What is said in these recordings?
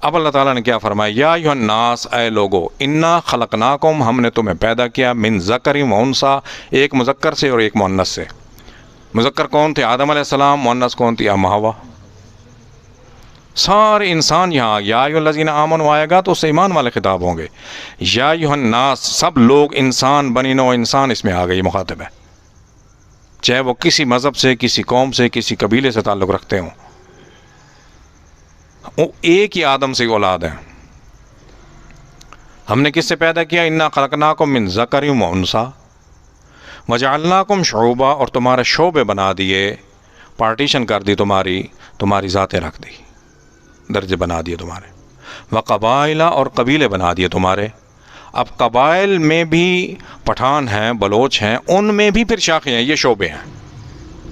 اب اللہ تعالیٰ نے کیا فرمایا، یا ایھا الناس، اے لوگو، انا خلقناکم، ہم نے تمہیں پیدا کیا، من ذکر و انثی، ایک مذکر سے اور ایک مؤنث سے۔ مذکر کون تھے؟ آدم علیہ السلام۔ مؤنث کون تھی؟ ام حوا۔ سارے انسان یہاں یا ایھا الذین آمنوا آئے گا تو اس سے ایمان والے خطاب ہوں گے۔ یا ایھا الناس، سب لوگ، انسان، بنی نوع انسان اس میں آ گئی، مخاطب ہے، چاہے وہ کسی مذہب سے، کسی قوم سے، کسی قبیلے سے تعلق رکھتے ہوں، وہ ایک ہی آدم سے اولاد ہیں۔ ہم نے کس سے پیدا کیا؟ انا خلقناکم من ذکر و انثی وجعلناکم شعوبا، اور تمہارے شعبے بنا دیے، پارٹیشن کر دی، تمہاری ذاتیں رکھ دی، درجے بنا دیے تمہارے، وقبائل، اور قبیلے بنا دیے تمہارے۔ اب قبائل میں بھی پٹھان ہیں، بلوچ ہیں، ان میں بھی پھر شاخیں ہیں، یہ شعبے ہیں۔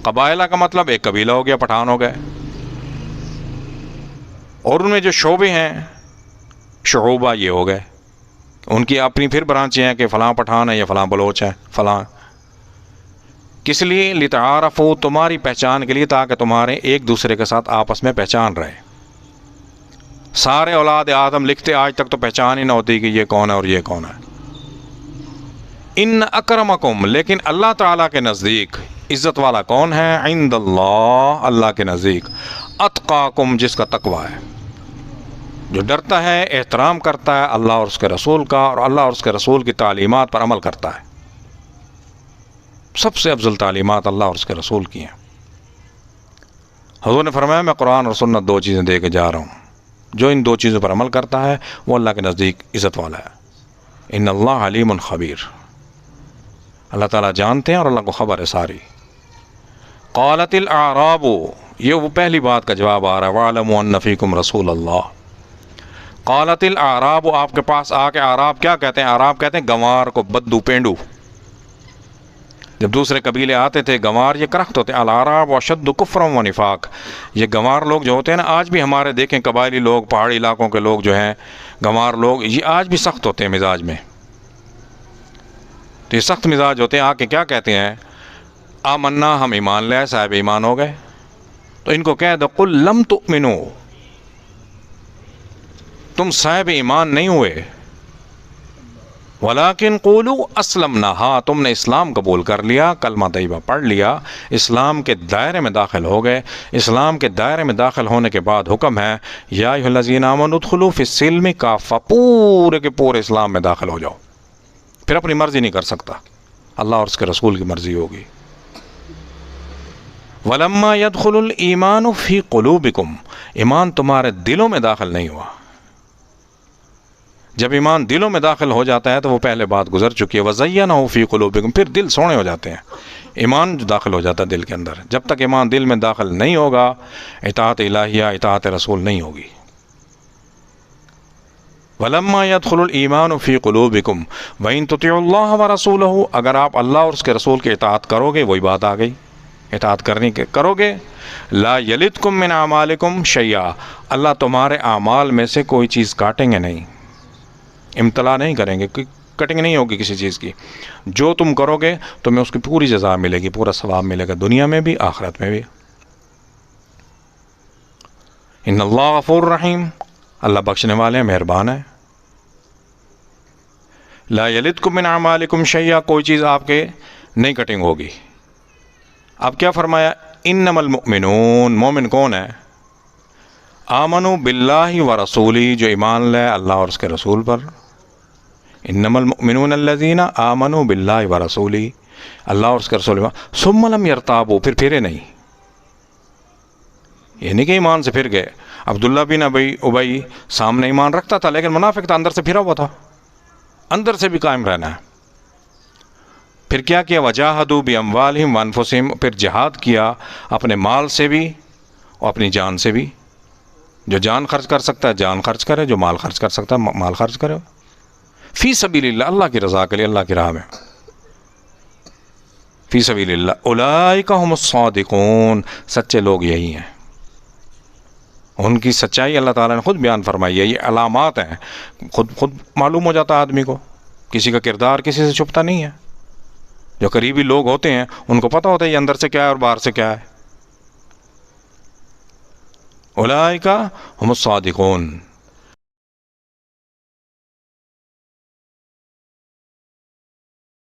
قبائلہ کا مطلب ایک قبیلہ ہو گیا، پٹھان ہو گئے، اور ان میں جو شعبے ہیں، شعوبہ، یہ ہو گئے، ان کی اپنی پھر برانچیں ہیں کہ فلاں پٹھان ہے یا فلاں بلوچ ہے، فلاں۔ کس لیے؟ لتعارفوا، تمہاری پہچان کے لیے، تاکہ تمہارے ایک دوسرے کے ساتھ آپس میں پہچان رہے۔ سارے اولاد آدم لکھتے آج تک تو پہچان ہی نہ ہوتی کہ یہ کون ہے اور یہ کون ہے۔ ان اکرمکم، لیکن اللہ تعالیٰ کے نزدیک عزت والا کون ہے؟ عند اللہ، اللہ کے نزدیک، اتقاکم، جس کا تقوی ہے، جو ڈرتا ہے، احترام کرتا ہے اللہ اور اس کے رسول کا، اور اللہ اور اس کے رسول کی تعلیمات پر عمل کرتا ہے۔ سب سے افضل تعلیمات اللہ اور اس کے رسول کی ہیں۔ حضور نے فرمایا، میں قرآن اور سنت دو چیزیں دے کے جا رہا ہوں، جو ان دو چیزوں پر عمل کرتا ہے وہ اللہ کے نزدیک عزت والا ہے۔ ان اللہ علیم خبیر، اللہ تعالیٰ جانتے ہیں اور اللہ کو خبر ہے ساری۔ قالت الاعراب، یہ وہ پہلی بات کا جواب آ رہا ہے، وَاعْلَمُوا أَنَّ فِيكُمْ رَسُولَ اللَّهِ۔ قالت الاعراب، آپ کے پاس آ کے اعراب کیا کہتے ہیں؟ اعراب کہتے ہیں گنوار کو، بدو، پینڈو۔ جب دوسرے قبیلے آتے تھے، گنوار یہ کرخت ہوتے ہیں، الاعراب اشد کفرا و نفاق، یہ گنوار لوگ جو ہوتے ہیں نا، آج بھی ہمارے دیکھیں قبائلی لوگ، پہاڑی علاقوں کے لوگ جو ہیں، گنوار لوگ، یہ آج بھی سخت ہوتے ہیں مزاج میں، تو یہ سخت مزاج ہوتے ہیں۔ آ کے کیا کہتے ہیں؟ آمنا، ہم ایمان لے آئے، صاحب ایمان ہو گئے۔ تو ان کو کہہ دو، قل لم تؤمنوا، تم صاحب ایمان نہیں ہوئے، ولیکن قولوا اسلمنا، ہاں تم نے اسلام قبول کر لیا، کلمہ طیبہ پڑھ لیا، اسلام کے دائرے میں داخل ہو گئے۔ اسلام کے دائرے میں داخل ہونے کے بعد حکم ہے، یا ایھا الذین آمنوا ادخلوا فی السلم کافہ، پورے کے پورے اسلام میں داخل ہو جاؤ۔ پھر اپنی مرضی نہیں کر سکتا، اللہ اور اس کے رسول کی مرضی ہوگی۔ ولما يدخل الایمان فی قلوبکم، ایمان تمہارے دلوں میں داخل نہیں ہوا۔ جب ایمان دلوں میں داخل ہو جاتا ہے تو وہ پہلے بات گزر چکی ہے، وَزَيَّنَهُ فِي قُلُوبِكُمْ، پھر دل سونے ہو جاتے ہیں۔ ایمان جو داخل ہو جاتا ہے دل کے اندر، جب تک ایمان دل میں داخل نہیں ہوگا، اطاعت الہیہ، اطاعت رسول نہیں ہوگی۔ وَلَمَّا يَدْخُلُ الْإِيمَانُ فِي قُلُوبِكُمْ وَإِن تُطِيعُوا اللَّهَ وَرَسُولَهُ، اگر آپ اللہ اور اس کے رسول کی اطاعت کرو گے، وہی بات آ گئی، اطاعت کرنے کے کرو گے، لا يَلِدْكُم مِّنْ أَعْمَالِكُمْ شَيْئًا، اللہ تمہارے اعمال میں سے کوئی چیز کاٹیں گے نہیں، امتلا نہیں کریں گے، کٹنگ نہیں ہوگی کسی چیز کی۔ جو تم کرو گے تمہیں اس کی پوری جزا ملے گی، پورا ثواب ملے گا، دنیا میں بھی آخرت میں بھی۔ ان اللہ غفور رحیم، اللہ بخشنے والے ہیں، مہربان ہے۔ لا یلدکم من اعمالکم شیئا، کوئی چیز آپ کے نہیں کٹنگ ہوگی۔ اب کیا فرمایا؟ انما المؤمنون، مومن کون ہے؟ آمنوا باللہ ورسولہ، جو ایمان لے اللہ اور اس کے رسول پر۔ انما المؤمنون الذین آمنوا باللہ ورسولہ، اللہ اور اس کے رسول پر، ثم لم یرتابوا، پھر پھرے نہیں، یہ نہیں کہ ایمان سے پھر گئے۔ عبداللہ بن ابی سامنے ایمان رکھتا تھا لیکن منافق تھا، اندر سے پھرا ہوا تھا، اندر سے بھی قائم رہنا ہے۔ پھر کیا کیا؟ وجاہدوا باموالہم وانفسہم، پھر جہاد کیا اپنے مال سے بھی اور اپنی جان سے بھی۔ جو جان خرچ کر سکتا ہے جان خرچ کرے، جو مال خرچ کر سکتا ہے مال خرچ کرے، فی سبیل اللہ، اللہ کی رضا کے لیے، اللہ کی راہ میں، فی سبیل اللہ۔ اولئک ھم الصادقون، سچے لوگ یہی ہیں۔ ان کی سچائی اللہ تعالیٰ نے خود بیان فرمائی ہے، یہ علامات ہیں، خود معلوم ہو جاتا ہے آدمی کو، کسی کا کردار کسی سے چھپتا نہیں ہے۔ جو قریبی لوگ ہوتے ہیں ان کو پتہ ہوتا ہے یہ اندر سے کیا ہے اور باہر سے کیا ہے۔ اولئک ھم الصادقون۔